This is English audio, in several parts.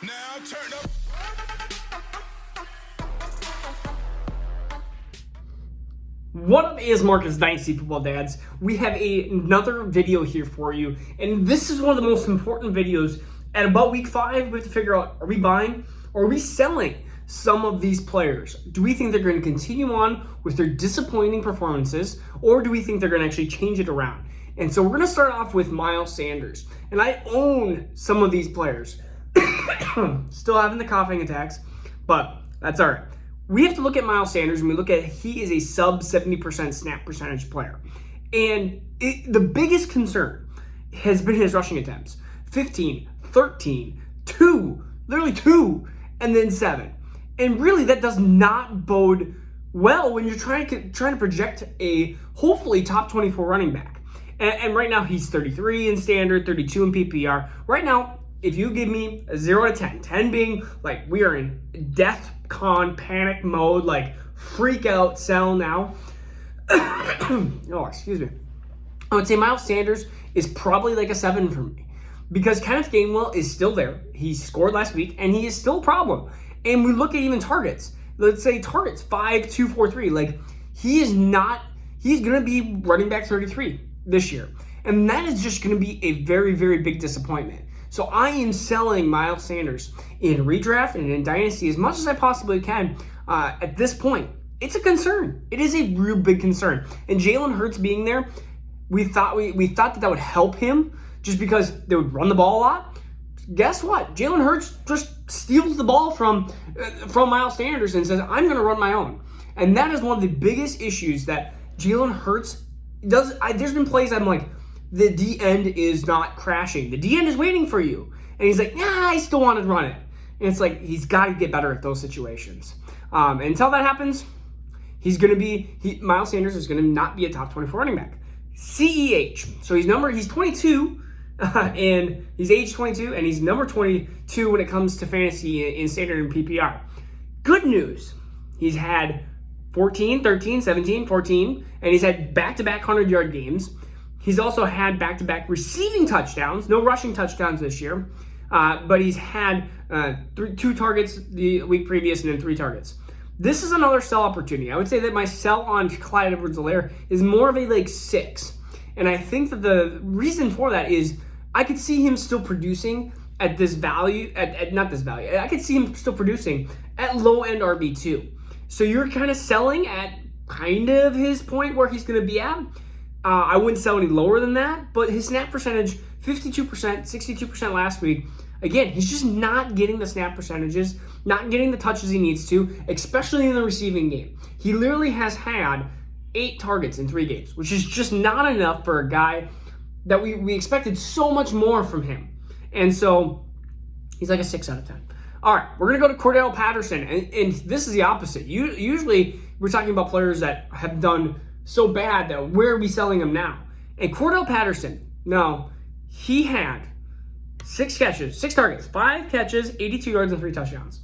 Now turn up. What up is Marcus Dynasty Football Dads. We have another video here for you, and this is one of the most important videos. At about week 5, we have to figure out, are we buying or are we selling some of these players? Do we think they're going to continue on with their disappointing performances, or do we think they're going to actually change it around? And so we're going to start off with Miles Sanders, and I own some of these players. Still having the coughing attacks, but that's all right. We have to look at Miles Sanders, and we look at he is a sub 70% snap percentage player. And the biggest concern has been his rushing attempts. 15, 13, 2, literally 2, and then 7. And really, that does not bode well when you're trying to project a hopefully top 24 running back. And right now, he's 33 in standard, 32 in PPR. Right now, if you give me a 0 to 10, 10 being like we are in death con panic mode, like freak out, sell now. Oh, excuse me. I would say Miles Sanders is probably like a 7 for me because Kenneth Gainwell is still there. He scored last week and he is still a problem. And we look at even targets. Let's say targets 5, 2, 4, 3. Like he's going to be running back 33 this year. And that is just going to be a very, very big disappointment. So I am selling Miles Sanders in redraft and in Dynasty as much as I possibly can at this point. It's a concern. It is a real big concern. And Jalen Hurts being there, we thought that would help him just because they would run the ball a lot. Guess what? Jalen Hurts just steals the ball from Miles Sanders and says, I'm going to run my own. And that is one of the biggest issues that Jalen Hurts does. There's been plays I'm like, the D end is not crashing. The D end is waiting for you. And he's like, yeah, I still want to run it. And it's like, he's got to get better at those situations. Until that happens, Miles Sanders is going to not be a top 24 running back. CEH. So he's 22, and he's age 22, and he's number 22 when it comes to fantasy in standard and PPR. Good news. He's had 14, 13, 17, 14, and he's had back-to-back 100-yard games. He's also had back-to-back receiving touchdowns, no rushing touchdowns this year, but he's had 2 targets the week previous and then 3 targets. This is another sell opportunity. I would say that my sell on Clyde Edwards-Helaire is more of a 6. And I think that the reason for that is I could see him still producing at this value, not this value, I could see him still producing at low-end RB2. So you're kind of selling at kind of his point where he's going to be at. I wouldn't sell any lower than that, but his snap percentage, 52%, 62% last week. Again, he's just not getting the snap percentages, not getting the touches he needs to, especially in the receiving game. He literally has had 8 targets in 3 games, which is just not enough for a guy that we expected so much more from him. And so he's like a 6 out of 10. All right, we're going to go to Cordell Patterson, and this is the opposite. Usually we're talking about players that have done so bad that where are we selling him now? And Cordell Patterson, no, he had 6 targets, 5 catches, 82 yards, and 3 touchdowns.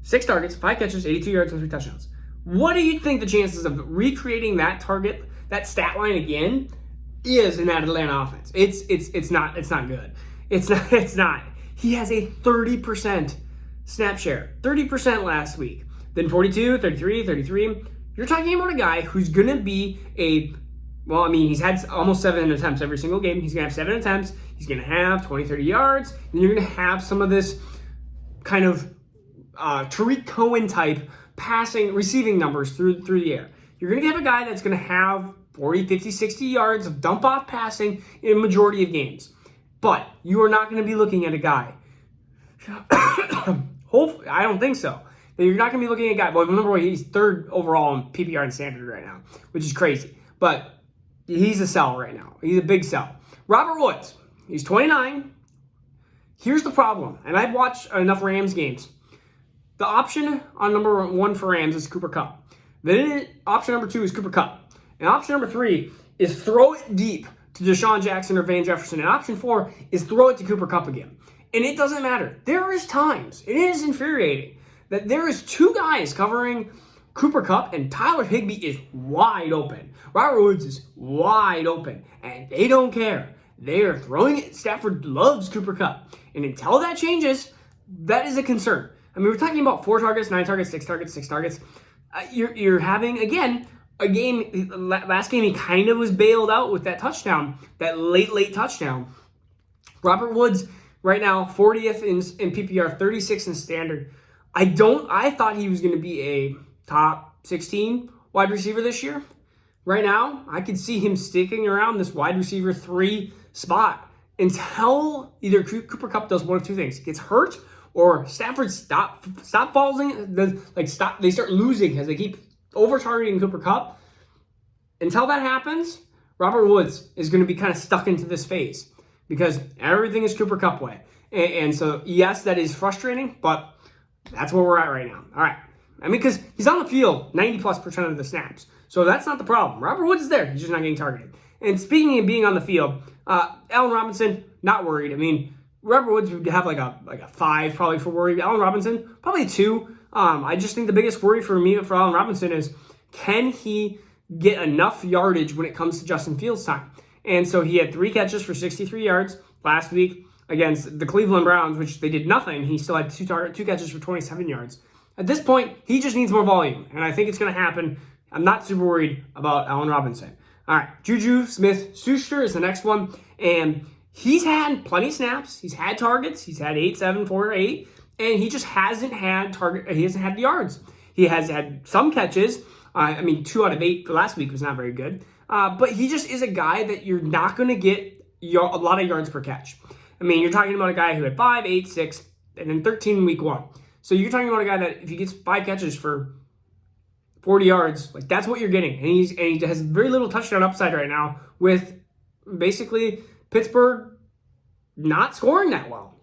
6 targets, 5 catches, 82 yards, and 3 touchdowns. What do you think the chances of recreating that that stat line again, is in that Atlanta offense? It's not good. It's not. He has a 30% snap share, 30% last week, then 42, 33, 33. You're talking about a guy who's going to be he's had almost 7 attempts every single game. He's going to have 7 attempts. He's going to have 20, 30 yards. And you're going to have some of this kind of Tariq Cohen type receiving numbers through the air. You're going to have a guy that's going to have 40, 50, 60 yards of dump-off passing in a majority of games. But you are not going to be looking at a guy. Hopefully, I don't think so. You're not going to be looking at a guy. Well, remember, he's 3rd overall in PPR and standard right now, which is crazy. But he's a sell right now. He's a big sell. Robert Woods, he's 29. Here's the problem, and I've watched enough Rams games. The option on number 1 for Rams is Cooper Kupp. Then option number 2 is Cooper Kupp. And option number 3 is throw it deep to Deshaun Jackson or Van Jefferson. And option 4 is throw it to Cooper Kupp again. And it doesn't matter. There is times, it is infuriating, that there is 2 guys covering Cooper Kupp and Tyler Higbee is wide open. Robert Woods is wide open, and they don't care. They are throwing it. Stafford loves Cooper Kupp. And until that changes, that is a concern. I mean, we're talking about 4 targets, 9 targets, 6 targets, 6 targets. You're having, again, a game. Last game, he kind of was bailed out with that touchdown, that late touchdown. Robert Woods, right now, 40th in PPR, 36th in standard. I thought he was going to be a top 16 wide receiver this year. Right now, I could see him sticking around this wide receiver 3 spot until either Cooper Kupp does one of two things: gets hurt, or Stafford stop falling. They start losing because they keep over targeting Cooper Kupp. Until that happens, Robert Woods is going to be kind of stuck into this phase because everything is Cooper Kupp way. And so, yes, that is frustrating, but that's where we're at right now. All right. I mean, because he's on the field 90+% of the snaps. So that's not the problem. Robert Woods is there. He's just not getting targeted. And speaking of being on the field, Allen Robinson, not worried. I mean, Robert Woods would have like a 5 probably for worry. Allen Robinson, probably a 2. I just think the biggest worry for me for Allen Robinson is, can he get enough yardage when it comes to Justin Fields time? And so he had 3 catches for 63 yards last week against the Cleveland Browns, which they did nothing. He still had 2 catches for 27 yards. At this point, he just needs more volume, and I think it's going to happen. I'm not super worried about Allen Robinson. All right, Juju Smith-Schuster is the next one, and he's had plenty of snaps. He's had targets. He's had 8, 7, 4, 8, and he just hasn't had He hasn't had the yards. He has had some catches. 2 out of 8 last week was not very good. But he just is a guy that you're not going to get a lot of yards per catch. I mean, you're talking about a guy who had 5, 8, 6, and then 13 in week 1. So you're talking about a guy that if he gets 5 catches for 40 yards, like that's what you're getting. And he has very little touchdown upside right now with basically Pittsburgh not scoring that well.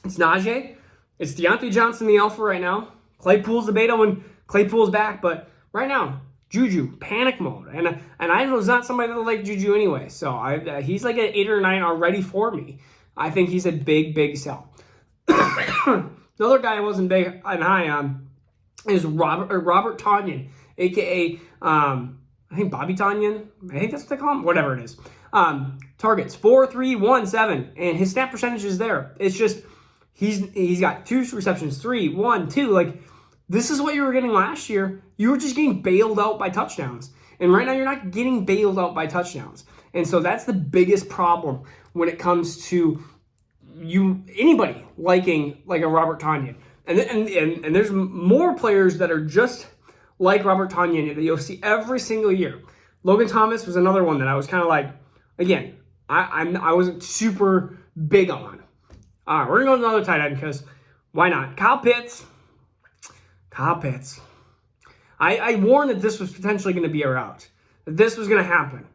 It's Najee. It's Deontay Johnson, the alpha right now. Claypool's the beta when Claypool's back. But right now, Juju, panic mode. And I was not somebody that liked Juju anyway. So he's like an 8 or 9 already for me. I think he's a big sell. Another guy I wasn't big and high on is Robert Tonyan, a.k.a. I think Bobby Tonyan. I think that's what they call him. Whatever it is. Targets 4, 3, 1, 7, and his snap percentage is there. It's just he's got 2 receptions, 3, 1, 2. Like, this is what you were getting last year. You were just getting bailed out by touchdowns, and right now you're not getting bailed out by touchdowns. And so that's the biggest problem when it comes to anybody liking like a Robert Tonyan. And there's more players that are just like Robert Tonyan that you'll see every single year. Logan Thomas was another one that I was kind of like, again, I wasn't super big on. All right, we're going to go to another tight end because why not? Kyle Pitts. I warned that this was potentially going to be a route, that this was going to happen.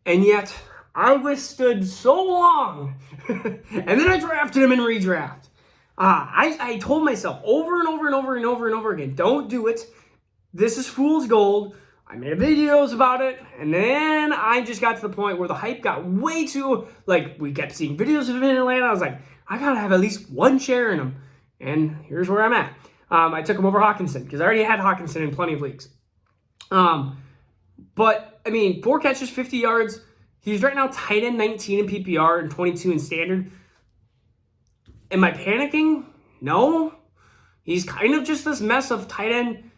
And yet, I withstood so long. And then I drafted him in redraft. I told myself over and over again, don't do it. This is fool's gold. I made videos about it. And then I just got to the point where the hype got way too, we kept seeing videos of him in Atlanta. I was like, I got to have at least one share in him. And here's where I'm at. I took him over Hawkinson because I already had Hawkinson in plenty of leagues. But, 4 catches, 50 yards. He's right now tight end 19 in PPR and 22 in standard. Am I panicking? No. He's kind of just this mess of tight end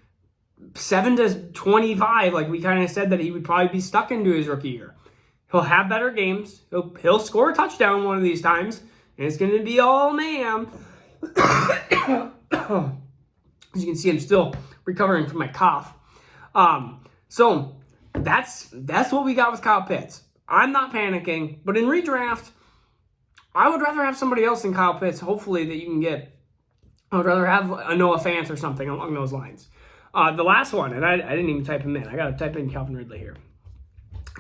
7 to 25. Like we kind of said that he would probably be stuck into his rookie year. He'll have better games. He'll score a touchdown one of these times. And it's going to be all ma'am. As you can see, I'm still recovering from my cough. So that's what we got with Kyle Pitts. I'm not panicking, but in redraft, I would rather have somebody else than Kyle Pitts, hopefully, that you can get. I would rather have a Noah Fant or something along those lines. The last one, and I didn't even type him in. I got to type in Calvin Ridley here.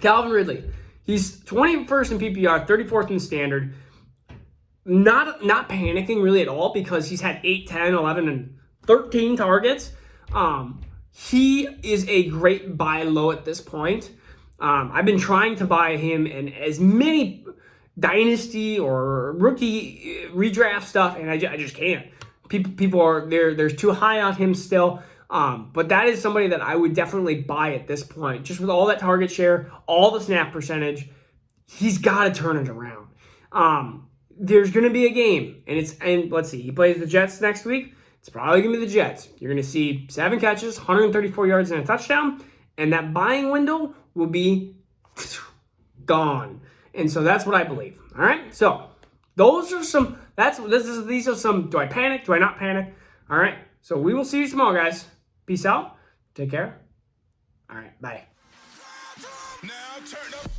Calvin Ridley. He's 21st in PPR, 34th in standard. Not panicking really at all because he's had 8, 10, 11, and 13 targets. He is a great buy low at this point. I've been trying to buy him in as many Dynasty or rookie redraft stuff, and I just can't. People are there. There's too high on him still. But that is somebody that I would definitely buy at this point. Just with all that target share, all the snap percentage, he's got to turn it around. There's going to be a game, and let's see, he plays the Jets next week. It's probably going to be the Jets. You're going to see 7 catches, 134 yards, and a touchdown, and that buying window will be gone. And so that's what I believe. All right, so those are some. These are some. Do I panic? Do I not panic? All right. So we will see you tomorrow, guys. Peace out. Take care. All right. Bye. Now turn up.